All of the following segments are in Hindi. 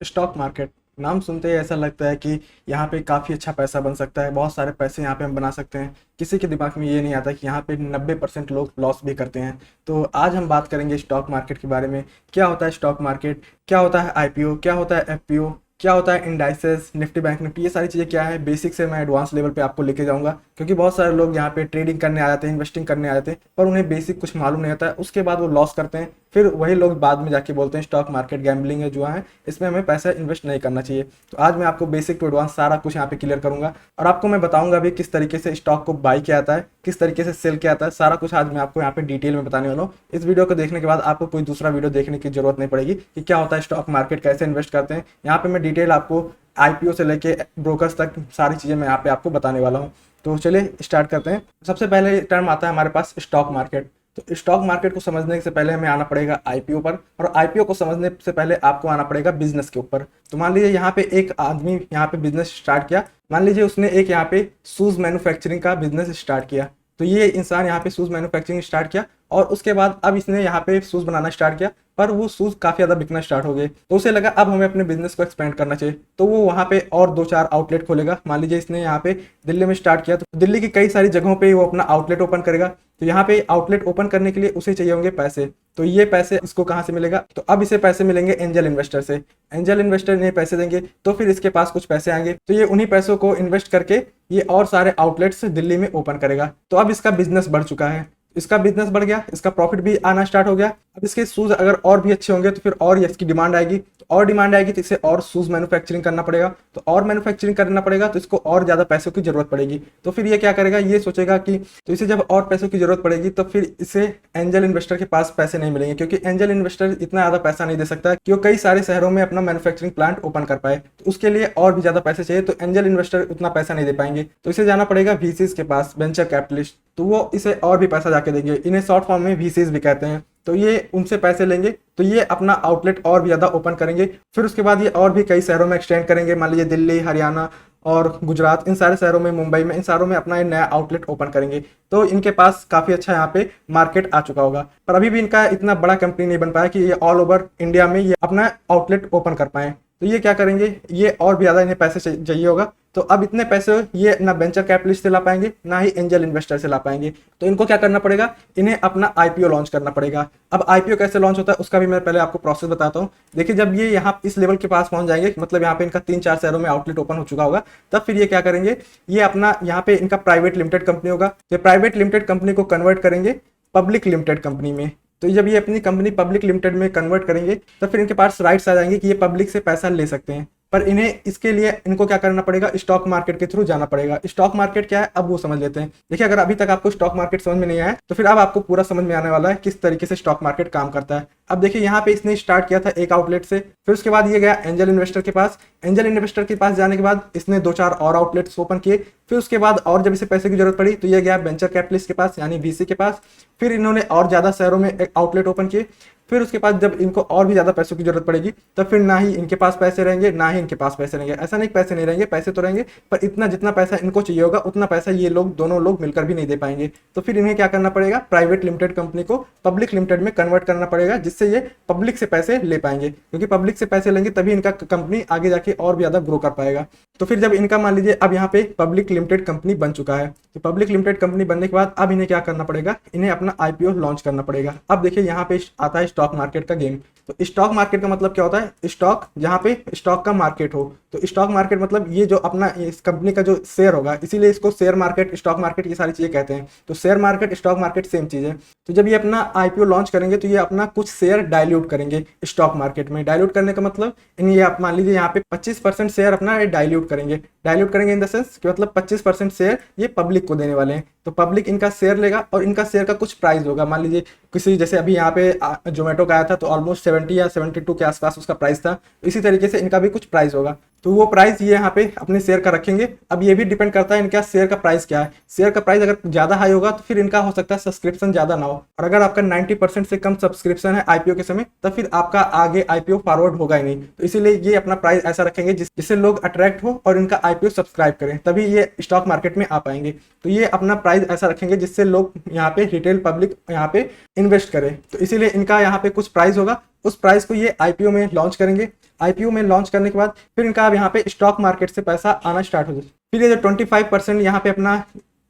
स्टॉक मार्केट नाम सुनते ही ऐसा लगता है कि यहाँ पे काफ़ी अच्छा पैसा बन सकता है। बहुत सारे पैसे यहाँ पे हम बना सकते हैं। किसी के दिमाग में ये नहीं आता कि यहाँ पे 90% लोग लॉस भी करते हैं। तो आज हम बात करेंगे स्टॉक मार्केट के बारे में। क्या होता है स्टॉक मार्केट, क्या होता है आईपीओ, क्या होता है एफपीओ, क्या होता है इंडाइसेस, निफ्टी बैंक निफ्टी, ये सारी चीज़ें क्या है। बेसिक से मैं एडवांस लेवल पे आपको लेके जाऊंगा, क्योंकि बहुत सारे लोग यहाँ पे ट्रेडिंग करने आ जाते हैं, इन्वेस्टिंग करने आ जाते हैं, पर उन्हें बेसिक कुछ मालूम नहीं होता है। उसके बाद वो लॉस करते हैं। फिर वही लोग बाद में जाके बोलते हैं स्टॉक मार्केट गैम्बलिंग है, जुआ है, इसमें हमें पैसा इन्वेस्ट नहीं करना चाहिए। तो आज मैं आपको बेसिक टू एडवांस सारा कुछ यहाँ पे क्लियर करूंगा, और आपको मैं बताऊंगा भी किस तरीके से स्टॉक को बाई किया जाता है, किस तरीके से सेल किया जाता है। सारा कुछ आज मैं आपको यहाँ पे डिटेल में बताने वाला हूँ। इस वीडियो को देखने के बाद आपको कोई दूसरा वीडियो देखने की जरूरत नहीं पड़ेगी कि क्या होता है स्टॉक मार्केट, कैसे इन्वेस्ट करते हैं। यहाँ पे मैं डिटेल आपको आईपीओ से लेके ब्रोकर्स तक सारी चीज़ें मैं यहाँ पे आपको बताने वाला हूँ। तो चलिए स्टार्ट करते हैं। सबसे पहले टर्म आता है हमारे पास स्टॉक मार्केट। तो स्टॉक मार्केट को समझने से पहले हमें आना पड़ेगा आईपीओ पर, और आईपीओ को समझने से पहले आपको आना पड़ेगा बिजनेस के ऊपर। तो मान लीजिए यहाँ पे एक आदमी यहाँ पे बिजनेस स्टार्ट किया। मान लीजिए उसने एक यहाँ पे शूज़ मैन्युफैक्चरिंग का बिजनेस स्टार्ट किया। तो ये इंसान यहाँ पे शूज़ मैन्युफैक्चरिंग स्टार्ट किया, और उसके बाद अब इसने यहाँ पे शूज़ बनाना स्टार्ट किया, पर वो शूज़ काफ़ी ज़्यादा बिकना स्टार्ट हो गए। तो उसे लगा अब हमें अपने बिजनेस को एक्सपेंड करना चाहिए। तो वो वहाँ पे और दो चार आउटलेट खोलेगा। मान लीजिए इसने यहाँ पे दिल्ली में स्टार्ट किया, तो दिल्ली की कई सारी जगहों पे वो अपना आउटलेट ओपन करेगा। तो यहाँ पे आउटलेट ओपन करने के लिए उसे चाहिए होंगे पैसे। तो ये पैसे इसको कहाँ से मिलेगा? तो अब इसे पैसे मिलेंगे एंजल इन्वेस्टर से। एंजल इन्वेस्टर इन्हें पैसे देंगे, तो फिर इसके पास कुछ पैसे आएंगे। तो ये उन्हीं पैसों को इन्वेस्ट करके ये और सारे आउटलेट्स दिल्ली में ओपन करेगा। तो अब इसका बिजनेस बढ़ चुका है, इसका बिजनेस बढ़ गया, इसका प्रॉफिट भी आना स्टार्ट हो गया। अब इसके शूज अगर और भी अच्छे होंगे तो फिर और ये इसकी डिमांड आएगी। तो और डिमांड आएगी तो इसे और शूज मैन्युफैक्चरिंग करना पड़ेगा। तो और मैन्युफैक्चरिंग करना पड़ेगा तो इसको और ज्यादा पैसों की जरूरत पड़ेगी। तो फिर ये क्या करेगा, ये सोचेगा कि तो इसे जब और पैसों की जरूरत पड़ेगी तो फिर इसे एंजल इन्वेस्टर के पास पैसे नहीं मिलेंगे, क्योंकि एंजल इन्वेस्टर इतना ज्यादा पैसा नहीं दे सकता कि वो कई सारे शहरों में अपना मैन्युफैक्चरिंग प्लांट ओपन कर पाए। तो उसके लिए और भी ज्यादा पैसे चाहिए, तो एंजल इन्वेस्टर उतना पैसा नहीं दे पाएंगे। तो इसे जाना पड़ेगा वीसीज के पास, वेंचर कैपिटलिस्ट। तो वो इसे और भी पैसा जाके देंगे। इन्हें शॉर्ट फॉर्म में वीसीज भी कहते हैं। तो ये उनसे पैसे लेंगे, तो ये अपना आउटलेट और भी ज़्यादा ओपन करेंगे। फिर उसके बाद ये और भी कई शहरों में एक्सटेंड करेंगे। मान लीजिए दिल्ली, हरियाणा और गुजरात, इन सारे शहरों में, मुंबई में, इन सारों में अपना नया आउटलेट ओपन करेंगे। तो इनके पास काफ़ी अच्छा यहाँ पे मार्केट आ चुका होगा, पर अभी भी इनका इतना बड़ा कंपनी नहीं बन पाया कि ये ऑल ओवर इंडिया में ये अपना आउटलेट ओपन कर पाएँ। तो ये क्या करेंगे, ये और भी ज़्यादा इन्हें पैसे चाहिए होगा। तो अब इतने पैसे ये ना वेंचर कैपिटलिस्ट से ला पाएंगे, ना ही एंजल इन्वेस्टर से ला पाएंगे। तो इनको क्या करना पड़ेगा, इन्हें अपना आईपीओ लॉन्च करना पड़ेगा। अब आईपीओ कैसे लॉन्च होता है उसका भी मैं पहले आपको प्रोसेस बताता हूँ। देखिए, जब ये यहाँ इस लेवल के पास पहुंच जाएंगे, मतलब यहाँ पे इनका 3-4 शहरों में आउटलेट ओपन हो चुका होगा, तब फिर ये क्या करेंगे, ये अपना यहाँ पे इनका प्राइवेट लिमिटेड कंपनी होगा। ये प्राइवेट लिमिटेड कंपनी को कन्वर्ट करेंगे पब्लिक लिमिटेड कंपनी में। तो जब ये अपनी कंपनी पब्लिक लिमिटेड में कन्वर्ट करेंगे, तो फिर इनके पास राइट्स आ जाएंगे कि ये पब्लिक से पैसा ले सकते हैं। पर इन्हें इसके लिए इनको क्या करना पड़ेगा, स्टॉक मार्केट के थ्रू जाना पड़ेगा। स्टॉक मार्केट क्या है अब वो समझ लेते हैं। देखिए, अगर अभी तक आपको स्टॉक मार्केट समझ में नहीं आया तो फिर अब आपको पूरा समझ में आने वाला है किस तरीके से स्टॉक मार्केट काम करता है। अब देखिए, यहाँ पे इसने स्टार्ट किया था एक आउटलेट से, फिर उसके बाद ये गया एंजल इन्वेस्टर के पास। एंजल इन्वेस्टर के पास जाने के बाद इसने 2-4 और आउटलेट्स ओपन किए। फिर उसके बाद और जब इसे पैसे की जरूरत पड़ी तो ये गया वेंचर कैपिटलिस्ट के पास, यानी वीसी के पास। फिर इन्होंने और ज्यादा शहरों में एक आउटलेट ओपन किए। फिर उसके बाद जब इनको और भी ज्यादा पैसों की जरूरत पड़ेगी, तब फिर ना ही इनके पास पैसे रहेंगे, ना ही इनके पास पैसे रहेंगे। ऐसा नहीं पैसे नहीं रहेंगे, पैसे तो रहेंगे, पर इतना जितना पैसा इनको चाहिए होगा उतना पैसा ये लोग दोनों लोग मिलकर भी नहीं दे पाएंगे। तो फिर इन्हें क्या करना पड़ेगा, प्राइवेट लिमिटेड कंपनी को पब्लिक लिमिटेड में कन्वर्ट करना पड़ेगा, जिससे ये पब्लिक से पैसे ले पाएंगे। क्योंकि पब्लिक से पैसे लेंगे तभी इनका कंपनी आगे जाके और भी ज्यादा ग्रो कर पाएगा। तो फिर जब इनका मान लीजिए अब यहाँ पे पब्लिक लिमिटेड कंपनी बन चुका है, तो पब्लिक लिमिटेड कंपनी बनने के बाद अब इन्हें क्या करना पड़ेगा, इन्हें अपना आईपीओ लॉन्च करना पड़ेगा। अब देखिए, यहाँ पे आता है स्टॉक मार्केट का गेम। तो स्टॉक मार्केट का मतलब क्या होता है, स्टॉक जहाँ पे स्टॉक का मार्केट हो। तो स्टॉक मार्केट मतलब ये जो अपना इस कंपनी का जो शेयर होगा, इसीलिए इसको शेयर मार्केट, स्टॉक मार्केट, ये सारी चीजें कहते हैं। तो share market, stock market same चीज है। तो जब ये अपना आईपीओ लॉन्च करेंगे तो ये अपना कुछ शेयर डाइल्यूट करेंगे स्टॉक मार्केट में। डाइल्यूट करने का मतलब ये आप मान लीजिए यहाँ पे 25% शेयर अपना डाइल्यूट करेंगे। डाइल्यूट करेंगे इन द सेंस कि मतलब 25% शेयर ये पब्लिक को देने वाले हैं। तो पब्लिक इनका शेयर लेगा, और इनका शेयर का कुछ प्राइस होगा। मान लीजिए किसी, जैसे अभी यहाँ पे जोमेटो का आया था, तो ऑलमोस्ट 70 या 72 के आसपास उसका प्राइस था। इसी तरीके से इनका भी कुछ प्राइस होगा। तो वो प्राइस ये यहाँ पे अपने शेयर का रखेंगे। अब ये भी डिपेंड करता है इनका शेयर का प्राइस क्या है। शेयर का प्राइस अगर ज्यादा हाई होगा तो फिर इनका हो सकता है सब्सक्रिप्शन ज्यादा ना हो, और अगर आपका 90% से कम सब्सक्रिप्शन है आईपीओ के समय, तब फिर आपका आगे आईपीओ फॉरवर्ड होगा ही नहीं। तो इसीलिए ये अपना प्राइस ऐसा रखेंगे जिससे लोग अट्रैक्ट हो और इनका आईपीओ सब्सक्राइब करें, तभी ये स्टॉक मार्केट में आ पाएंगे। तो ये अपना प्राइस ऐसा रखेंगे जिससे लोग यहाँ पे रिटेल पब्लिक यहाँ पे इन्वेस्ट करें। तो इसीलिए इनका यहाँ पे कुछ प्राइस होगा, उस प्राइस को ये आईपीओ में लॉन्च करेंगे। आईपीओ में लॉन्च करने के बाद फिर इनका अब यहाँ पे स्टॉक मार्केट से पैसा आना स्टार्ट हो जाए। फिर ये जो 25% यहाँ पे अपना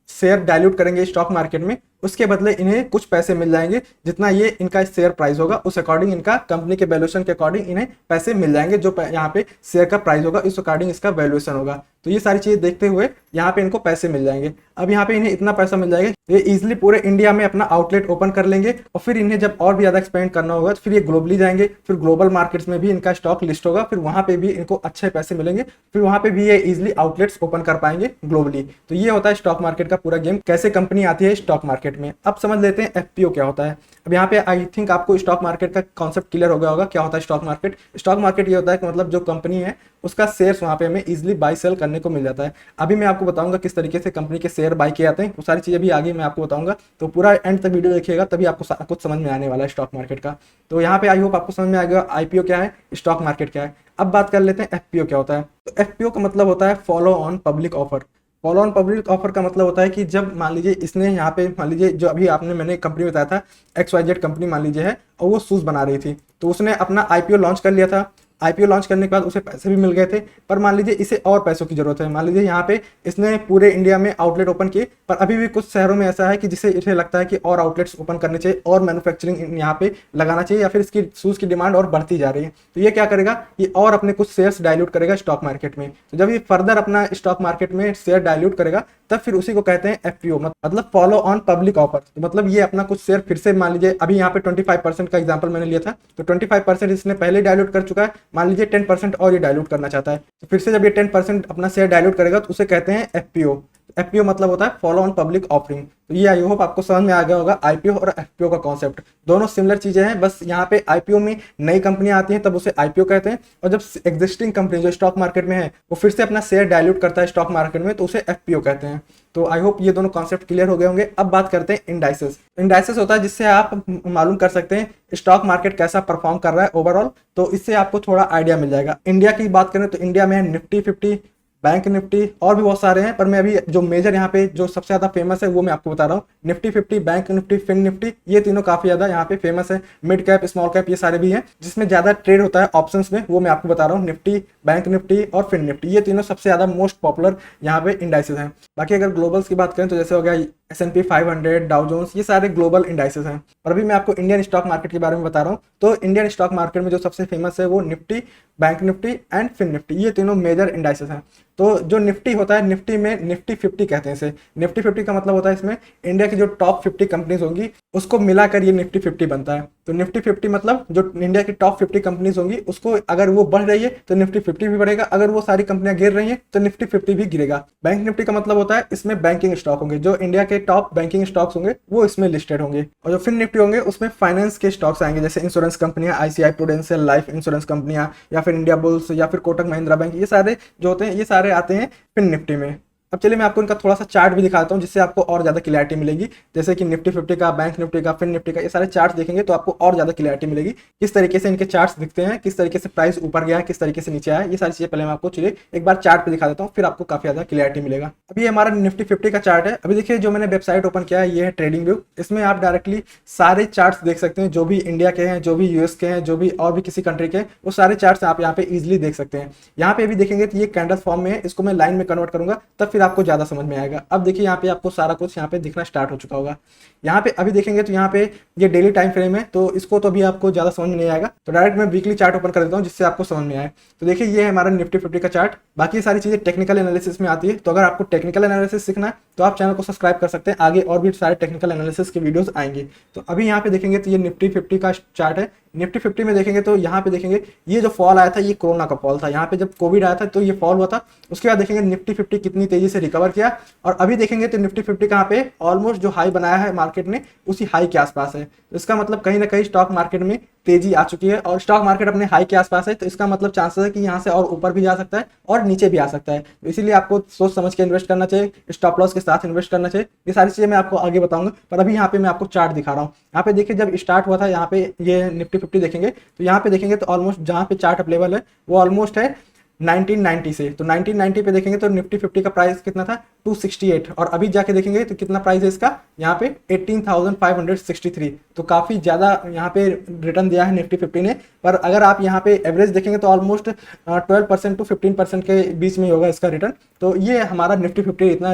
शेयर डाइल्यूट करेंगे स्टॉक मार्केट में, उसके बदले इन्हें कुछ पैसे मिल जाएंगे, जितना ये इनका शेयर प्राइस होगा उस अकॉर्डिंग इनका कंपनी के वैल्यूएशन के अकॉर्डिंग इन्हें पैसे मिल जाएंगे। जो यहाँ पे शेयर का प्राइस होगा इस अकॉर्डिंग इसका वैल्यूएशन होगा। तो ये सारी चीजें देखते हुए यहाँ पे इनको पैसे मिल जाएंगे। अब यहाँ पे इन्हें इतना पैसा मिल जाएगा, ये इजिली पूरे इंडिया में अपना आउटलेट ओपन कर लेंगे और फिर इन्हें जब और भी ज्यादा एक्सपेंड करना होगा तो फिर ये ग्लोबली जाएंगे, फिर ग्लोबल मार्केट्स में भी इनका स्टॉक लिस्ट होगा, फिर वहां पे भी इनको अच्छे पैसे मिलेंगे, फिर वहां पे भी ये इजिली आउटलेट्स ओपन कर पाएंगे ग्लोबली। तो ये होता है स्टॉक मार्केट का पूरा गेम, कैसे कंपनी आती है स्टॉक मार्केट में। अब समझ लेते हैं एफपीओ क्या होता है। अब यहाँ पे आई थिंक आपको स्टॉक मार्केट का कॉन्सेप्ट क्लियर हो गया होगा क्या होता है स्टॉक मार्केट। स्टॉक मार्केट ये होता है कि मतलब जो कंपनी है उसका शेयर्स वहाँ पे हमें इजिली बाई सेल करने को मिल जाता है। अभी मैं आपको बताऊंगा किस तरीके से कंपनी के शेयर बाई किए जाते हैं, वो सारी चीज़ें भी आगे मैं आपको बताऊंगा। तो पूरा एंड तक वीडियो देखिएगा तभी आपको कुछ समझ में आने वाला है स्टॉक मार्केट का। तो यहाँ पे आई होप आपको समझ में आ गया आईपीओ क्या है, स्टॉक मार्केट क्या है। अब बात कर लेते हैं एफपीओ क्या होता है। तो एफपीओ का मतलब होता है follow on public offer. Follow on public offer का मतलब होता है कि जब मान लीजिए इसने यहाँ पे मान लीजिए जो अभी मैंने कंपनी बताया था XYZ कंपनी मान लीजिए है और वो शूज़ बना रही थी, तो उसने अपना आईपीओ लॉन्च कर लिया था। आईपीओ लॉन्च करने के बाद उसे पैसे भी मिल गए थे, पर मान लीजिए इसे और पैसों की जरूरत है। मान लीजिए यहाँ पे इसने पूरे इंडिया में आउटलेट ओपन किए, पर अभी भी कुछ शहरों में ऐसा है कि जिसे इसे लगता है कि और आउटलेट्स ओपन करने चाहिए और मैन्युफैक्चरिंग यहाँ पे लगाना चाहिए, या फिर इसकी शूज़ की डिमांड और बढ़ती जा रही है। तो ये क्या करेगा, ये और अपने कुछ शेयर्स डाइल्यूट करेगा स्टॉक मार्केट में। तो जब ये फर्दर अपना स्टॉक मार्केट में शेयर डाइल्यूट करेगा तब फिर उसी को कहते हैं एफपीओ, मतलब फॉलो ऑन पब्लिक ऑफर। तो मतलब ये अपना कुछ शेयर फिर से मान लीजिए अभी यहाँ पे 25% का एग्जांपल मैंने लिया था, तो 25% इसने पहले डाइल्यूट कर चुका है, मान लीजिए 10% और ये डाइल्यूट करना चाहता है, तो फिर से जब ये 10% अपना शेयर डाइल्यूट करेगा तो उसे कहते हैं एफपीओ। एफपीओ मतलब होता है फॉलो ऑन पब्लिक ऑफरिंग। तो ये आई होप आपको समझ में आ गया होगा आईपीओ और एफपीओ का कॉन्सेप्ट। दोनों सिमिलर चीजें हैं, बस यहाँ पे आईपीओ में नई कंपनियां आती हैं तब उसे आईपीओ कहते हैं, और जब एग्जिस्टिंग कंपनी जो स्टॉक मार्केट में है वो फिर से अपना शेयर डाइल्यूट करता है स्टॉक मार्केट में तो उसे एफपीओ कहते हैं। तो आई होप ये दोनों कॉन्सेप्ट क्लियर हो गए होंगे। अब बात करते हैं इंडाइसेस। इंडाइसेस होता है जिससे आप मालूम कर सकते हैं स्टॉक मार्केट कैसा परफॉर्म कर रहा है ओवरऑल, तो इससे आपको थोड़ा आइडिया मिल जाएगा। इंडिया की बात करें तो इंडिया में निफ्टी 50, बैंक निफ्टी और भी बहुत सारे हैं, पर मैं अभी जो मेजर यहाँ पे जो सबसे ज्यादा फेमस है वो मैं आपको बता रहा हूँ। Nifty 50, bank Nifty, fin Nifty, ये तीनों काफी ज्यादा यहाँ पे फेमस है। मिड कैप, स्मॉल कैप, ये सारे भी हैं। जिसमें ज्यादा ट्रेड होता है ऑप्शंस में वो मैं आपको बता रहा हूँ। निफ्टी, बैंक निफ्टी और फिन निफ्टी, ये तीनों सबसे ज्यादा मोस्ट पॉपुलर यहाँ पे इंडाइसेस हैं। बाकी अगर ग्लोबल्स की बात करें तो जैसे हो गया S&P 500, डाउ जोन्स, ये सारे ग्लोबल इंडाइसेस हैं। और अभी मैं आपको इंडियन स्टॉक मार्केट के बारे में बता रहा हूँ। तो इंडियन स्टॉक मार्केट में जो सबसे फेमस है वो Nifty, bank Nifty and fin Nifty, ये तीनों मेजर इंडाइसेस हैं। तो जो निफ्टी होता है, निफ्टी में निफ्टी 50 कहते हैं इसे। निफ्टी 50 का मतलब होता है इसमें इंडिया की जो टॉप 50 कंपनीज होंगी उसको मिलाकर ये निफ्टी 50 बनता है। तो निफ्टी 50 मतलब जो इंडिया की टॉप 50 कंपनीज होंगी उसको अगर वो बढ़ रही है तो निफ्टी 50 भी बढ़ेगा, अगर वो सारी कंपनियां गिर रही हैं तो निफ्टी 50 भी गिरेगा। बैंक निफ्टी का मतलब होता है इसमें बैंकिंग स्टॉक होंगे, जो इंडिया के टॉप बैंकिंग स्टॉक्स होंगे वो इसमें लिस्टेड होंगे। और जो फिन निफ्टी होंगे उसमें फाइनेंस के स्टॉक्स आएंगे, जैसे इंश्योरेंस कंपनियां, ICICI प्रूडेंशियल लाइफ इंश्योरेंस कंपनियां, या फिर इंडिया बुल्स, या फिर कोटक महिंद्रा बैंक, ये सारे जो होते हैं ये सारे आते हैं फिन निफ्टी में। अब चलिए मैं आपको इनका थोड़ा सा चार्ट भी दिखाता हूँ जिससे आपको और ज़्यादा क्लैरिटी मिलेगी। जैसे कि निफ्टी 50 का, बैंक निफ्टी का, फिन निफ्टी का, ये सारे चार्ट देखेंगे तो आपको और ज़्यादा क्लैरिटी मिलेगी किस तरीके से इनके चार्ट्स दिखते हैं, किस तरीके से प्राइस ऊपर गया है, किस तरीके से नीचे आया है। ये सारी चीज़ें पहले मैं आपको चलिए एक बार चार्ट पे दिखा देता हूँ, फिर आपको काफ़ी ज़्यादा क्लैरिटी मिलेगा। अभी हमारा निफ्टी 50 का चार्ट है। अभी देखिए जो मैंने वेबसाइट ओपन किया है ये है ट्रेडिंग व्यू। इसमें आप डायरेक्टली सारे चार्ट्स देख सकते हैं, जो भी इंडिया के हैं, जो भी US के हैं, जो भी और भी किसी कंट्री के हैं, वो सारे चार्ट्स आप यहाँ पे इजिली देख सकते हैं। यहाँ पे भी देखेंगे तो ये कैंडल फॉर्म में है, इसको मैं लाइन में कन्वर्ट करूंगा तब फिर आपको ज़्यादा समझ में आएगा। अब देखिए यहाँ पे आपको सारा कुछ यहाँ पे दिखना स्टार्ट हो चुका होगा। यहाँ पे अभी देखेंगे तो यहाँ पे ये डेली टाइम फ्रेम है, तो इसको तो अभी आपको ज़्यादा समझ में नहीं आएगा, तो डायरेक्ट मैं वीकली चार्ट ओपन कर देता हूँ जिससे आपको समझ में आए। तो देखिए ये है हमारा निफ्टी 50 का चार्ट। बाकी सारी चीज़ें टेक्निकल एनालिसिस में आती है, तो अगर आपको टेक्निकल एनालिसिस सीखना है तो आप चैनल को सब्सक्राइब कर सकते हैं, आगे और भी सारे टेक्निकल एनालिसिस के वीडियोस आएंगे। तो अभी यहाँ पे देखेंगे तो ये निफ्टी 50 का चार्ट है। निफ्टी 50 में देखेंगे तो यहाँ पे देखेंगे ये जो फॉल आया था ये कोरोना का फॉल था। यहाँ पे जब कोविड आया था तो ये फॉल हुआ था। उसके बाद देखेंगे निफ्टी 50 कितनी तेजी से रिकवर किया, और अभी देखेंगे तो निफ्टी 50 कहाँ पे ऑलमोस्ट जो हाई बनाया है मार्केट ने उसी हाई के आसपास है। तो इसका मतलब कहीं ना कहीं स्टॉक मार्केट में तेजी आ चुकी है और स्टॉक मार्केट अपने हाई के आसपास है। तो इसका मतलब चांसेस है कि यहाँ से और ऊपर भी जा सकता है और नीचे भी आ सकता है। तो इसीलिए आपको सोच समझ के इन्वेस्ट करना चाहिए, स्टॉप लॉस के साथ इन्वेस्ट करना चाहिए। ये सारी चीज़ें मैं आपको आगे बताऊंगा, पर अभी यहाँ पे मैं आपको चार्ट दिखा रहा हूँ। यहाँ पे देखिए जब स्टार्ट हुआ था यहाँ पे ये निफ्टी 50 देखेंगे तो यहाँ पे देखेंगे तो ऑलमोस्ट जहाँ पे चार्ट अवेलेबल है वो ऑलमोस्ट है 1990 से। तो 1990 पे देखेंगे तो निफ्टी 50 का प्राइस कितना था, 268, और अभी जाके देखेंगे तो कितना प्राइस है इसका यहाँ पे 18,563। तो काफ़ी ज़्यादा यहाँ पे रिटर्न दिया है निफ्टी 50 ने। पर अगर आप यहाँ पे एवरेज देखेंगे तो ऑलमोस्ट 12% टू 15% के बीच में होगा इसका रिटर्न। तो ये हमारा निफ्टी 50 इतना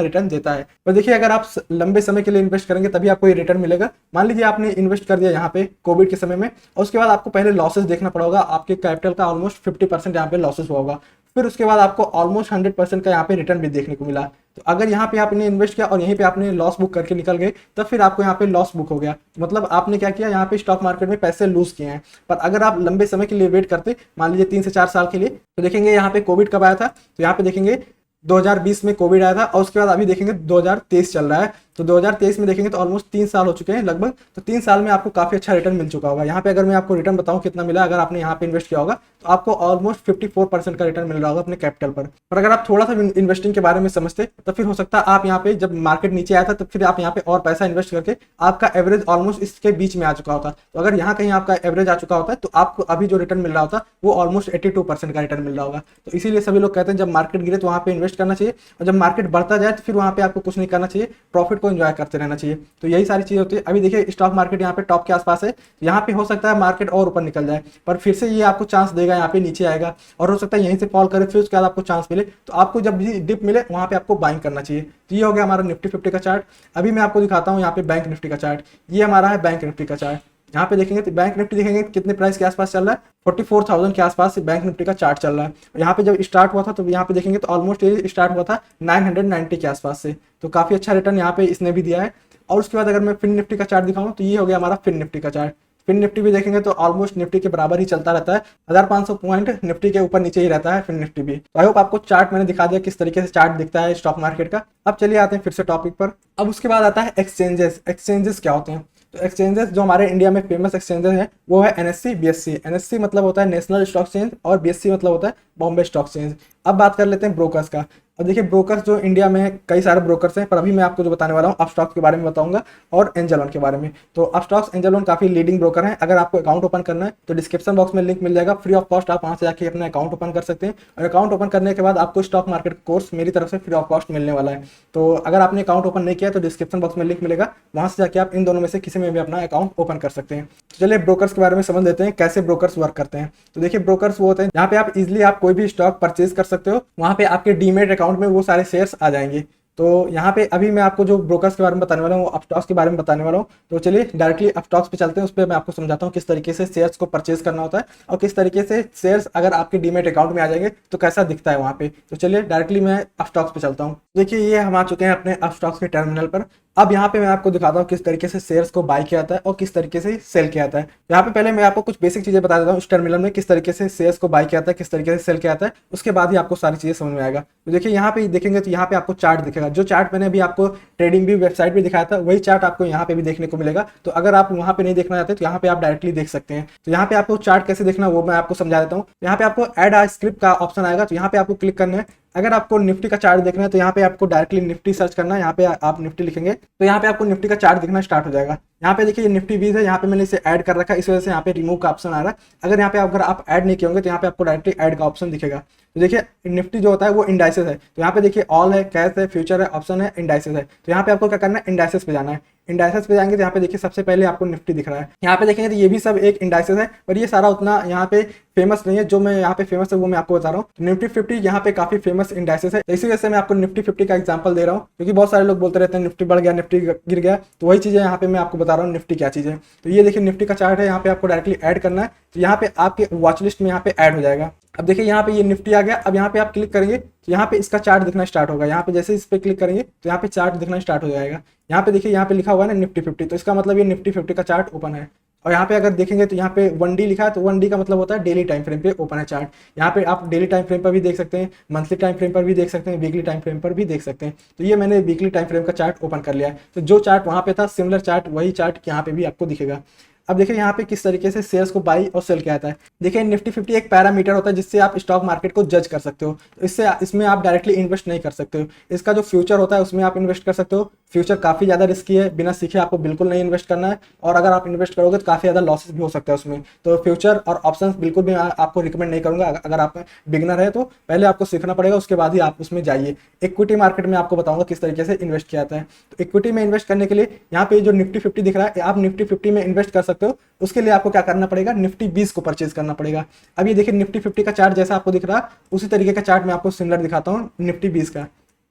रिटर्न देता है। पर देखिए अगर आप लंबे समय के लिए इन्वेस्ट करेंगे तभी आपको ये रिटर्न मिलेगा। मान लीजिए आपने इन्वेस्ट कर दिया यहाँ पे कोविड के समय में, और उसके बाद आपको पहले लॉसेस देखना पड़ा होगा, आपके कैपिटल का ऑलमोस्ट 50% यहाँ पे लॉसेस हुआ होगा। फिर उसके बाद आपको ऑलमोस्ट 100% का यहाँ पे रिटर्न भी देखने को मिला। तो अगर यहाँ पे आपने इन्वेस्ट किया और यहीं पे आपने लॉस बुक करके निकल गए, तब फिर आपको यहाँ पे लॉस बुक हो गया, मतलब आपने क्या किया, यहाँ पे स्टॉक मार्केट में पैसे लूज किए हैं। पर अगर आप लंबे समय के लिए वेट करते, मान लीजिए 3 से 4 साल के लिए, तो देखेंगे यहाँ पे कोविड कब आया था, तो यहाँ पे देखेंगे 2020 में कोविड आया था, और उसके बाद अभी देखेंगे 2023 चल रहा है। तो 2023 में देखेंगे तो ऑलमोस्ट 3 साल हो चुके हैं लगभग। तो 3 साल में आपको काफ़ी अच्छा रिटर्न मिल चुका होगा। यहाँ पे अगर मैं आपको रिटर्न बताऊँ कितना मिला, अगर आपने यहाँ पे इन्वेस्ट किया होगा तो आपको ऑलमोस्ट 54% का रिटर्न मिल रहा होगा अपने कैपिटल पर अगर आप थोड़ा सा इन्वेस्टिंग के बारे में समझते तो फिर हो सकता है आप यहाँ पे जब मार्केट नीचे आया था तो फिर आप यहाँ पे और पैसा इन्वेस्ट करके आपका एवरेज ऑलमोस्ट इसके बीच में आ चुका होता। तो अगर यहाँ कहीं आपका एवरेज आ चुका होता है तो आपको अभी जो रिटर्न मिल रहा होता वो ऑलमोस्ट 82% का रिटर्न मिल रहा होगा। तो इसीलिए सभी लोग कहते हैं जब मार्केट गिरे तो वहाँ पे इन्वेस्ट करना चाहिए, और जब मार्केट बढ़ता जाए तो फिर वहाँ पे आपको कुछ नहीं करना चाहिए, प्रॉफिट को एंजॉय करते रहना चाहिए। तो यही सारी चीज़ होती है। अभी देखिए स्टॉक मार्केट यहाँ पे टॉप के आसपास है, यहाँ पे हो सकता है मार्केट और ऊपर निकल जाए, पर फिर से ये आपको चांस देगा, यहाँ पे नीचे आएगा और हो सकता है यहीं से फॉल करे, फिर उसके बाद आपको चांस मिले। तो आपको जब भी डिप मिले वहाँ पे आपको बाइंग करना चाहिए। तो ये हो गया हमारा निफ्टी 50 का चार्ट। अभी मैं आपको दिखाता हूँ यहाँ पे बैंक निफ्टी का चार्ट। ये हमारा है बैंक निफ्टी का चार्ट। यहाँ पे देखेंगे तो बैंक निफ्टी देखेंगे कितने प्राइस के आसपास चल रहा है, 44,000 के आसपास से बैंक निफ्टी का चार्ट चल रहा है। यहाँ पे जब स्टार्ट हुआ था तो यहाँ पे देखेंगे तो ऑलमोस्ट ये स्टार्ट हुआ था 990 के आसपास से। तो काफ़ी अच्छा रिटर्न यहाँ पे इसने भी दिया है। और उसके बाद अगर मैं फिन निफ्टी का चार्ट दिखाऊँ तो ये हो गया हमारा फिन निफ्टी का चार्ट। फिन निफ्टी भी देखेंगे तो ऑलमोस्ट निफ्टी के बराबर ही चलता रहता है, 1500 पॉइंट निफ्टी के ऊपर नीचे ही रहता है फिन निफ्टी भी। तो आई होप आपको चार्ट मैंने दिखा दिया किस तरीके से चार्ट दिखता है स्टॉक मार्केट का। अब चलिए आते हैं फिर से टॉपिक पर। अब उसके बाद आता है एक्सचेंजेस। एक्सचेंजेस क्या होते हैं? तो एक्सचेंजेस जो हमारे इंडिया में फेमस एक्सचेंजेस हैं वो है एनएससी, बीएससी। एनएससी मतलब होता है नेशनल स्टॉक एक्सचेंज और बीएससी मतलब होता है बॉम्बे स्टॉक एक्सचेंज। अब बात कर लेते हैं ब्रोकर्स का। अब देखिए ब्रोकर्स जो इंडिया में है कई सारे ब्रोकर्स हैं, पर अभी मैं आपको जो बताने वाला हूँ अपस्टॉक्स के बारे में बताऊंगा और एंजल वन के बारे में। तो अपस्टॉक्स एंजल वन काफी लीडिंग ब्रोकर हैं। अगर आपको अकाउंट ओपन करना है तो डिस्क्रिप्शन बॉक्स में लिंक मिल जाएगा, फ्री ऑफ कॉस्ट आप वहाँ से जाके अपना अकाउंट ओपन कर सकते हैं। और अकाउंट ओपन करने के बाद आपको स्टॉक मार्केट कोर्स मेरी तरफ से फ्री ऑफ कॉस्ट मिलने वाला है। तो अगर आपने अकाउंट ओपन नहीं किया तो डिस्क्रिप्शन बॉक्स में लिंक मिलेगा, वहाँ से जाके आप इन दोनों में से किसी में भी अपना अकाउंट ओपन कर सकते हैं। तो चलिए ब्रोकर्स के बारे में समझ लेते हैं कैसे ब्रोकर्स वर्क करते हैं। तो देखिए ब्रोकर्स वो होते हैं जहाँ पे आप इजिली आप कोई भी स्टॉक परचेज कर सकते हो, वहाँ पे आपके डीमेट अकाउंट में वो सारे शेयर्स आ जाएंगे। तो यहाँ पे अभी मैं आपको जो ब्रोकर्स के बारे में बताने वाला हूँ, अपस्टॉक्स के बारे में बताने वाला हूँ। तो चलिए डायरेक्टली अपस्टॉक्स पे चलते हैं, उस पर मैं आपको समझाता हूँ किस तरीके से शेयर्स को परचेज करना होता है और किस तरीके से शेयर्स अगर आपके डीमेट अकाउंट में आ जाएंगे तो कैसा दिखता है वहाँ पे। तो चलिए डायरेक्टली मैं अपस्टॉक्स पे चलता हूँ। देखिए ये हम आ चुके हैं अपने अपस्टॉक्स के टर्मिनल पर। अब यहाँ पे मैं आपको दिखाता हूँ किस तरीके से शेयर्स को बाय किया जाता है और किस तरीके से सेल किया जाता है। यहाँ पे पहले मैं आपको कुछ बेसिक चीजें बता देता हूँ इस टर्मिनल में किस तरीके से शेयर्स को बाय किया जाता है, किस तरीके से सेल किया जाता है, उसके बाद ही आपको सारी चीजें समझ में आएगा। तो देखिए यहाँ पे देखेंगे तो यहाँ पे आपको चार्ट दिखेगा, जो चार्ट मैंने अभी आपको ट्रेडिंग भी वेबसाइट पे दिखाया था वही चार्ट आपको यहाँ पे भी देखने को मिलेगा। तो अगर आप वहाँ पे नहीं देखना चाहते तो यहाँ पे आप डायरेक्टली देख सकते हैं। तो यहाँ पे आपको चार्ट कैसे देखना वो मैं आपको समझा देता हूँ। यहाँ पे आपको ऐड आ स्क्रिप्ट का ऑप्शन आएगा, तो यहाँ पे आपको क्लिक करना है। अगर आपको निफ्टी का चार्ट देखना है तो यहाँ पे आपको डायरेक्टली निफ्टी सर्च करना है, यहाँ पे आप निफ्टी लिखेंगे तो यहाँ पे आपको निफ्टी का चार्ट दिखना स्टार्ट हो जाएगा। यहाँ पे देखिए ये निफ्टी 20 है, यहाँ पे मैंने इसे ऐड कर रखा है, इस वजह से यहाँ पे रिमूव का ऑप्शन आ रहा है। अगर यहाँ पे अगर आप ऐड नहीं किए होंगे तो यहाँ पे आपको डायरेक्टली ऐड का ऑप्शन दिखेगा। तो देखिए निफ्टी जो होता है वो इंडाइसेस है, तो यहाँ पे देखिए ऑल है, कैश है, फ्यूचर है, ऑप्शन है, इंडाइसेस है। तो यहाँ पे आपको क्या करना है, इंडाइसेस पे जाना है। इंडाइसेस पे जाएंगे तो यहाँ पे देखिए सबसे पहले आपको निफ्टी दिख रहा है। यहाँ पे देखेंगे तो ये भी सब एक इंडाइसेस है, पर ये सारा उतना यहाँ पे फेमस नहीं है। जो मैं यहाँ पे फेमस है वो मैं आपको बता रहा हूँ। तो निफ्टी 50 यहाँ पे काफी फेमस इंडाइसेस है, इसी वजह से मैं आपको निफ्टी 50 का एग्जांपल दे रहा हूँ, क्योंकि बहुत सारे लोग बोलते रहते हैं निफ्टी बढ़ गया, निफ्टी गिर गया। तो वही चीजें यहाँ पे मैं आपको बता रहा हूँ निफ्टी क्या चीज है। तो ये देखिए निफ्टी का चार्ट है, यहाँ पे आपको डायरेक्टली ऐड करना है। तो यहाँ पे आपके वॉच लिस्ट में यहाँ पे ऐड हो जाएगा। अब देखिए यहाँ पे ये निफ्टी आ गया। अब यहाँ पे आप क्लिक करेंगे तो यहाँ पे इसका चार्ट दिखना स्टार्ट होगा। यहाँ पे जैसे इस पे क्लिक करेंगे तो यहाँ पे चार्ट दिखना स्टार्ट हो जाएगा। यहाँ पे देखिए यहाँ पे लिखा हुआ है ना निफ्टी 50, तो इसका मतलब ये निफ्टी 50 का चार्ट ओपन है। और यहाँ पे अगर देखेंगे तो यहाँ पे 1D लिखा है, तो 1D का मतलब होता है डेली टाइम फ्रेम पे ओपन है चार्ट। यहाँ पे आप डेली टाइम फ्रेम पर भी देख सकते हैं, मंथली टाइम फ्रेम पर भी देख सकते हैं, वीकली टाइम फ्रेम पर भी देख सकते हैं। तो ये मैंने वीकली टाइम फ्रेम का चार्ट ओपन कर लिया है। तो जो चार्ट वहाँ पे था सिमिलर चार्ट वही चार्ट यहाँ पे भी आपको दिखेगा। अब देखिए यहाँ पे किस तरीके से शेयर्स को बाई और सेल किया जाता है। देखिए निफ्टी 50 एक पैरामीटर होता है जिससे आप स्टॉक मार्केट को जज कर सकते हो। तो इसमें आप डायरेक्टली इन्वेस्ट नहीं कर सकते हो। इसका जो फ्यूचर होता है उसमें आप इन्वेस्ट कर सकते हो, फ्यूचर काफ़ी ज़्यादा रिस्की है, बिना सीखे आपको बिल्कुल नहीं इन्वेस्ट करना है, और अगर आप इन्वेस्ट करोगे तो काफ़ी ज़्यादा लॉसेस भी हो सकता है उसमें। तो फ्यूचर और ऑप्शंस बिल्कुल भी आपको रिकमेंड नहीं करूँगा। अगर आप बिगिनर है तो पहले आपको सीखना पड़ेगा, उसके बाद ही आप उसमें जाइए। इक्विटी मार्केट में आपको बताऊंगा किस तरीके से इन्वेस्ट किया जाता है। तो इक्विटी में इन्वेस्ट करने के लिए यहाँ पे जो निफ्टी 50 दिख रहा है, आप निफ्टी 50 में इन्वेस्ट कर सकते हो। उसके लिए आपको क्या करना पड़ेगा, निफ्टी 20 को परचेज करना पड़ेगा। अब ये देखिए निफ्टी 50 का चार्ट जैसा आपको दिख रहा है, उसी तरीके का चार्ट मैं आपको सिमिलर दिखाता हूँ निफ्टी 20 का।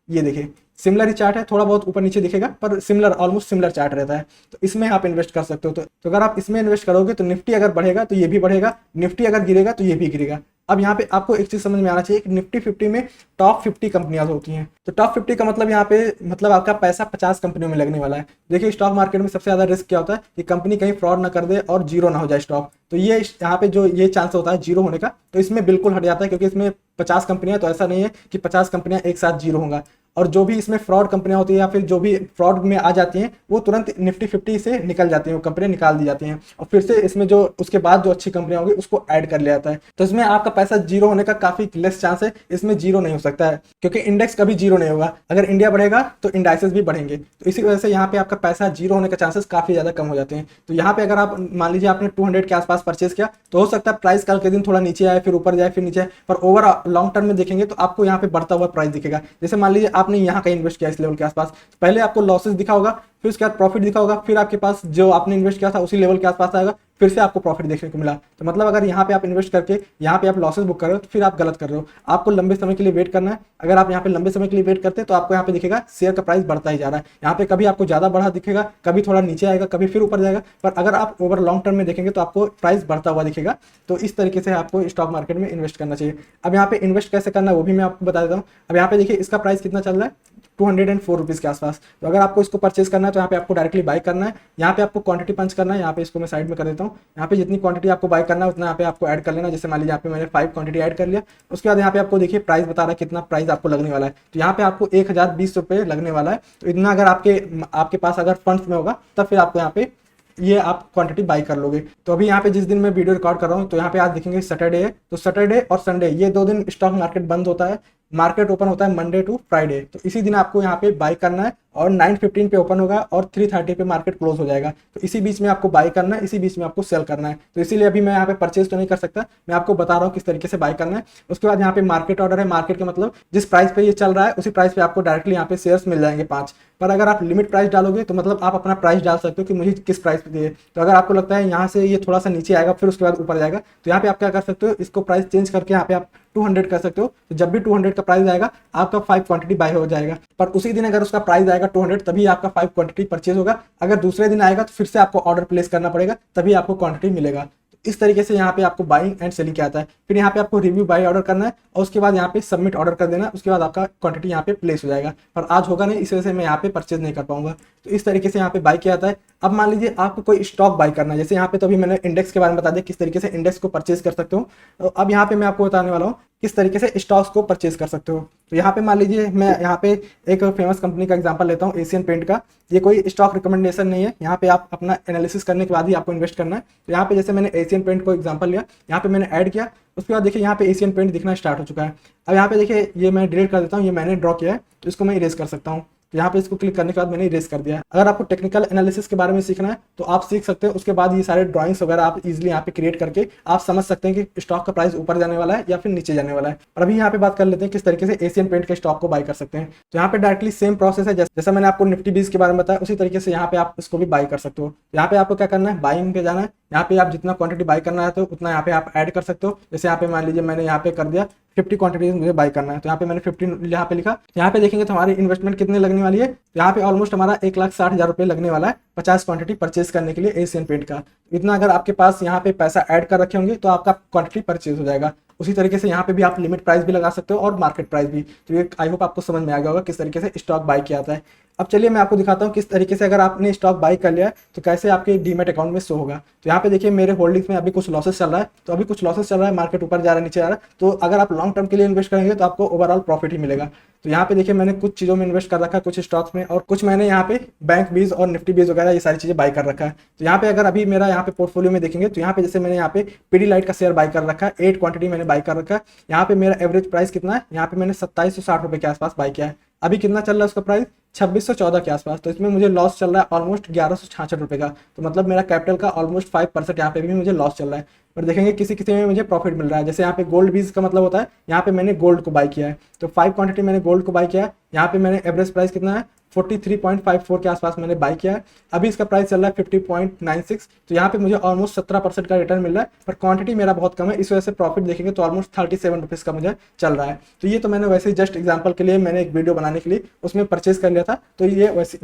ये देखिए सिमिलर ही चार्ट है, थोड़ा बहुत ऊपर नीचे दिखेगा पर सिमिलर, ऑलमोस्ट सिमिलर चार्ट रहता है। तो इसमें आप इन्वेस्ट कर सकते हो। तो अगर आप इसमें इन्वेस्ट करोगे तो निफ्टी अगर बढ़ेगा तो ये भी बढ़ेगा, निफ्टी अगर गिरेगा तो ये भी गिरेगा। अब यहाँ पे आपको एक चीज समझ में आना चाहिए कि निफ्टी 50 में टॉप 50 कंपनियां होती हैं। तो टॉप 50 का मतलब यहाँ पे मतलब आपका पैसा 50 कंपनियों में लगने वाला है। देखिए स्टॉक मार्केट में सबसे ज्यादा रिस्क क्या होता है कि कंपनी कहीं फ्रॉड ना कर दे और जीरो ना हो जाए स्टॉक। तो ये यहाँ पे जो ये चांस होता है जीरो होने का, तो इसमें बिल्कुल हट जाता है, क्योंकि इसमें 50 कंपनियां, तो ऐसा नहीं है कि 50 कंपनियां एक साथ जीरो होंगे। और जो भी इसमें फ्रॉड कंपनियां होती है या फिर जो भी फ्रॉड में आ जाती हैं वो तुरंत निफ्टी 50 से निकल जाती हैं, वो कंपनियां निकाल दी जाती हैं, और फिर से इसमें जो उसके बाद जो अच्छी कंपनियां होंगी उसको ऐड कर लिया जाता है। तो इसमें आपका पैसा जीरो होने का काफी लेस चांस है, इसमें जीरो नहीं हो सकता है, क्योंकि इंडेक्स कभी जीरो नहीं होगा। अगर इंडिया बढ़ेगा तो इंडाइसेस भी बढ़ेंगे, तो इसी वजह से यहाँ पे आपका पैसा जीरो होने के चांसेस काफी ज्यादा कम हो जाते हैं। तो यहाँ पे अगर आप मान लीजिए आपने 200 के आसपास परचेज किया, तो हो सकता है प्राइस कल के दिन थोड़ा नीचे आए, फिर ऊपर जाए, फिर नीचे आए, पर ओवर लॉन्ग टर्म में देखेंगे तो आपको यहाँ पे बढ़ता हुआ प्राइस दिखेगा। जैसे मान लीजिए आपने यहाँ का इन्वेस्ट किया इस लेवल के आसपास, तो पहले आपको लॉसेस दिखा होगा, फिर उसके बाद प्रॉफिट दिखा होगा, फिर आपके पास जो आपने इन्वेस्ट किया था उसी लेवल के आसपास आएगा, फिर से आपको प्रॉफिट देखने को मिला। तो मतलब अगर यहाँ पे आप इन्वेस्ट करके यहाँ पे आप लॉसेस बुक कर रहे हो तो फिर आप गलत कर रहे हो। आपको लंबे समय के लिए वेट करना है। अगर आप यहाँ पे लंबे समय के लिए वेट करते हैं तो आपको यहाँ पे दिखेगा शेयर का प्राइस बढ़ता ही जा रहा है। यहाँ पे कभी आपको ज्यादा बढ़ा दिखेगा, कभी थोड़ा नीचे आएगा, कभी फिर ऊपर जाएगा, पर अगर आप ओवर लॉन्ग टर्म में देखेंगे तो आपको प्राइस बढ़ता हुआ दिखेगा। तो इस तरीके से आपको स्टॉक मार्केट में इन्वेस्ट करना चाहिए। अब यहाँ पे इन्वेस्ट कैसे करना है वो भी मैं आपको बता देता हूँ। अब यहाँ पे देखिए इसका प्राइस कितना चल रहा है, 204 रुपीज़ के आसपास। तो अगर आपको इसको परचेज करना है तो यहाँ पे आपको डायरेक्टली बाय करना है। यहाँ पे आपको क्वांटिटी पंच करना है। यहाँ पे इसको मैं साइड में कर देता हूँ। यहाँ पे जितनी क्वांटिटी आपको बाय करना है उतना यहाँ पे आपको ऐड कर लेना। जैसे मान लीजिए यहाँ पे मैंने 5 क्वांटिटी ऐड कर लिया। उसके बाद यहाँ पे आपको देखिए प्राइस बता रहा है कितना प्राइस आपको लगने वाला है। तो यहाँ पे आपको 1020 रुपये लगने वाला है। तो इतना अगर आपके पास अगर फंड्स में होगा तब फिर आपको यहाँ पे ये आप क्वांटिटी बाई कर लोगे। तो अभी यहाँ पे जिस दिन मैं वीडियो रिकॉर्ड कर रहा हूँ तो यहाँ पे आज देखेंगे सैटरडे है, तो सैटरडे और संडे ये 2 दिन स्टॉक मार्केट बंद होता है। मार्केट ओपन होता है मंडे टू फ्राइडे। तो इसी दिन आपको यहाँ पे बाई करना है और 9:15 पे ओपन होगा और 3:30 पे मार्केट क्लोज हो जाएगा। तो इसी बीच में आपको बाई करना है, इसी बीच में आपको सेल करना है। तो इसीलिए अभी मैं यहाँ पे परचेज तो नहीं कर सकता, मैं आपको बता रहा हूँ किस तरीके से बाई करना है। उसके बाद यहाँ पे मार्केट ऑर्डर है। मार्केट का मतलब जिस प्राइस पे ये चल रहा है उसी प्राइस पे आपको डायरेक्टली यहाँ पे शेयर्स मिल जाएंगे 5। पर अगर आप लिमिट प्राइस डालोगे तो मतलब आप अपना प्राइस डाल सकते हो कि मुझे किस प्राइस पे दिए। तो अगर आपको लगता है यहाँ से ये थोड़ा सा नीचे आएगा फिर उसके बाद ऊपर जाएगा, तो यहाँ पे आप क्या कर सकते हो, इसको प्राइस चेंज करके यहाँ पे आप 200 कर सकते हो। तो जब भी 200 का प्राइस आएगा आपका 5 क्वांटिटी बाय हो जाएगा। पर उसी दिन अगर उसका प्राइस आएगा 200 तभी आपका 5 क्वांटिटी परचेज होगा। अगर दूसरे दिन आएगा तो फिर से आपको ऑर्डर प्लेस करना पड़ेगा, तभी आपको क्वांटिटी मिलेगा। इस तरीके से यहाँ पे आपको बाइंग एंड सेलिंग क्या आता है। फिर यहाँ पे आपको रिव्यू बाय ऑर्डर करना है और उसके बाद यहाँ पे सबमिट ऑर्डर कर देना। उसके बाद आपका क्वांटिटी यहाँ पे प्लेस हो जाएगा। पर आज होगा नहीं, इस वजह से मैं यहाँ पे परचेज नहीं कर पाऊंगा। तो इस तरीके से यहाँ पे बाय किया जाता है। अब मान लीजिए आपको कोई स्टॉक बाय करना है, जैसे यहाँ पे तो अभी मैंने इंडेक्स के बारे में बता दिया किस तरीके से इंडेक्स को परचेज कर सकते हो। तो अब यहाँ पे मैं आपको बताने वाला हूँ किस तरीके से स्टॉक्स को परचेज कर सकते हो। तो यहाँ पे मान लीजिए मैं यहाँ पे एक फेमस कंपनी का एग्जांपल लेता हूँ, एशियन पेंट का। ये कोई स्टॉक रिकमेंडेशन नहीं है, यहाँ पे आप अपना एनालिसिस करने के बाद ही आपको इन्वेस्ट करना है। तो यहाँ पे जैसे मैंने एशियन पेंट को एग्जांपल लिया, यहाँ पे मैंने ऐड किया, उसके बाद देखिए यहाँ पे एशियन पेंट दिखना स्टार्ट हो चुका है। अब यहाँ पे देखिए ये मैं डिलीट कर देता हूँ, ये मैंने ड्रॉ किया है तो इसको मैं इरेज कर सकता हूँ। तो यहाँ पे इसको क्लिक करने के बाद मैंने इरेज कर दिया है। अगर आपको टेक्निकल एनालिसिस के बारे में सीखना है तो आप सीख सकते हो। उसके बाद ये सारे ड्राइंग्स वगैरह आप इजीली यहाँ पे क्रिएट करके आप समझ सकते हैं कि स्टॉक का प्राइस ऊपर जाने वाला है या फिर नीचे जाने वाला है। और अभी यहाँ पे बात कर लेते हैं किस तरीके से एशियन पेंट के स्टॉक को बाय कर सकते हैं। तो यहाँ पे डायरेक्टली सेम प्रोसेस है जैसा मैंने आपको निफ्टी 20 के बारे में बताया, उसी तरीके से यहाँ पे आप इसको भी बाय कर सकते हो। यहाँ पे आपको क्या करना है, बाइंग पे जाना है। यहाँ पे आप जितना क्वांटिटी बाय करना चाहते हो उतना यहाँ पे आप ऐड कर सकते हो। जैसे यहाँ पे मान लीजिए मैंने यहाँ पे कर दिया 50 क्वांटिटीज मुझे बाय करना है, तो यहाँ पे मैंने 50 यहाँ पे लिखा। यहाँ पे देखेंगे तो हमारी इन्वेस्टमेंट कितनी लगने वाली है। तो यहाँ पे ऑलमोस्ट हमारा 1,60,000 रुपये लगने वाला है 50 क्वांटिटी परचेज करने के लिए एशियन पेंट का। इतना अगर आपके पास यहाँ पे पैसा ऐड कर रखे होंगे तो आपका क्वांटिटी परचेज हो जाएगा। उसी तरीके से यहाँ पे भी आप लिमिट प्राइस भी लगा सकते हो और मार्केट प्राइस भी। तो ये आई होप आपको समझ में आ गया होगा किस तरीके से स्टॉक बाय किया जाता है। अब चलिए मैं आपको दिखाता हूँ किस तरीके से अगर आपने स्टॉक बाय कर लिया है तो कैसे आपके डीमैट अकाउंट में शो होगा। तो यहाँ पे देखिए मेरे होल्डिंग्स में अभी कुछ लॉसेस चल रहा है, तो अभी कुछ लॉसेस चल रहा है, मार्केट ऊपर जा रहा है नीचे जा रहा है। तो अगर आप लॉन्ग टर्म के लिए इन्वेस्ट करेंगे तो आपको ओवरऑल प्रॉफिट ही मिलेगा। तो यहाँ पे देखिए मैंने कुछ चीज़ों में इन्वेस्ट कर रखा है, कुछ स्टॉक्स में, और कुछ मैंने यहाँ पे बैंक बीज और निफ्टी बीज वगैरह ये सारी चीज़ें बाय कर रखा है। तो यहाँ पे अगर अभी मेरा यहाँ पे पोर्टफोलियो में देखेंगे तो यहाँ पे जैसे मैंने यहाँ पे पीडीलाइट का शेयर बाय कर रखा है, 8 क्वांटिटी मैंने बाय कर रखा है। यहाँ पे मेरा एवरेज प्राइस कितना है, यहाँ पे मैंने 2760 रुपये के आसपास बाय किया है। अभी कितना चल रहा है उसका प्राइस, 2614 के आसपास। तो इसमें मुझे लॉस चल रहा है ऑलमोस्ट 1166 रुपये का। तो मतलब मेरा कैपिटल का ऑलमोस्ट 5% यहाँ पे भी मुझे लॉस चल रहा है। पर देखेंगे किसी किसी में मुझे प्रॉफिट मिल रहा है। जैसे यहाँ पे गोल्ड बीज का मतलब होता है, यहाँ पे मैंने गोल्ड को बाई किया है, तो 5 क्वांटिटी मैंने गोल्ड को बाई किया है। यहाँ पे मैंने एवरेज प्राइस कितना है, 43.54 के आसपास मैंने बाई किया है। अभी इसका प्राइस चल रहा है 50.96, तो यहाँ पे मुझे ऑलमोस्ट 17% का रिटर्न मिल रहा है। पर क्वांटिटी मेरा बहुत कम है, इस वजह से प्रॉफिट देखेंगे तो ऑलमोस्ट 37 रुपीज़ का मुझे चल रहा है। तो ये तो मैंने वैसे ही जस्ट एग्जाम्पल के लिए मैंने एक वीडियो बनाने के लिए उसमें परचेज कर लिया था, तो ये वैसे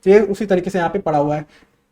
ये उसी तरीके से यहाँ पे पड़ा हुआ है।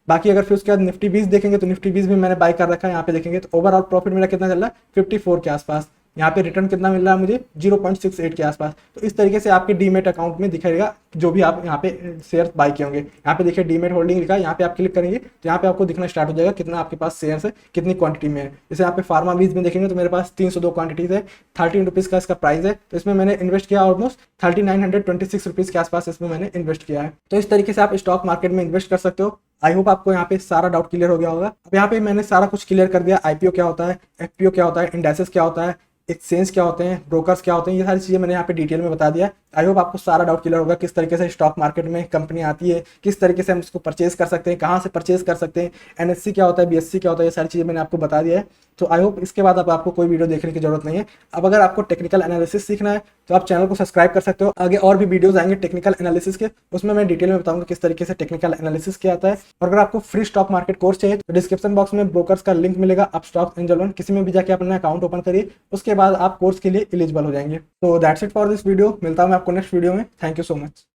बाकी अगर फिर उसके बाद निफ्टी 20 देखेंगे तो निफ्टी 20 भी मैंने बाई कर रखा है। यहाँ पे देखेंगे तो ओवरऑल प्रॉफिट मेरा कितना चल रहा है, 54 के आसपास। यहाँ पे रिटर्न कितना मिल रहा है मुझे, 0.68 के आसपास। तो इस तरीके से आपके डीमेट अकाउंट में दिखाएगा जो भी आप यहाँ पे शेयर बाई किए होंगे। यहाँ पे देखिए डीमेट होल्डिंग लिखा है, यहाँ पे आप क्लिक करेंगे तो यहाँ पे आपको दिखना स्टार्ट हो जाएगा कितना आपके पास शेयर है, कितनी क्वांटिटी में है। जैसे यहाँ पे फार्मा बीज में देखेंगे तो मेरे पास 302 क्वांटिटीज है, 13 रुपीज़ का इसका प्राइस है। तो इसमें मैंने इन्वेस्ट किया ऑलमोस्ट 3926 रुपीज़ के आसपास इसमें मैंने इन्वेस्ट किया है। तो इस तरीके से आप स्टॉक मार्केट में इन्वेस्ट कर सकते हो। आई होप आपको यहाँ पे सारा डाउट क्लियर हो गया होगा। अब यहाँ पे मैंने सारा कुछ क्लियर कर दिया, आईपीओ क्या होता है, एफपीओ क्या होता है, इंडेक्सेस क्या होता है, एक्सचेंज क्या होते हैं, ब्रोकर्स क्या होते हैं, ये सारी चीज़ें मैंने यहाँ पे डिटेल में बता दिया। आई होप आपको सारा डाउट क्लियर होगा, किस तरीके से स्टॉक मार्केट में कंपनी आती है, किस तरीके से हम इसको परचेज कर सकते हैं, कहाँ से परचेज कर सकते हैं, एनएससी क्या होता है, बीएससी क्या होता है, ये सारी चीज़ें मैंने आपको बता दिया है। तो आई होप इसके बाद अब आपको कोई वीडियो देखने की जरूरत नहीं है। अब अगर आपको टेक्निकल एनालिसिस सीखना है तो आप चैनल को सब्सक्राइब कर सकते हो। आगे और भी वीडियोस आएंगे टेक्निकल एनालिसिस के, उसमें मैं डिटेल में बताऊंगा किस तरीके से टेक्निकल एनालिसिस किया जाता है। और अगर आपको फ्री स्टॉक मार्केट कोर्स चाहिए तो डिस्क्रिप्शन बॉक्स में ब्रोकर्स का लिंक मिलेगा, आप स्टॉक एंजल वन किसी में भी जाके अपना अकाउंट ओपन करिए, उसके बाद आप कोर्स के लिए एलिजिबल हो जाएंगे। तो that's it for this video, मिलता हूं मैं आपको नेक्स्ट वीडियो में। Thank you so much.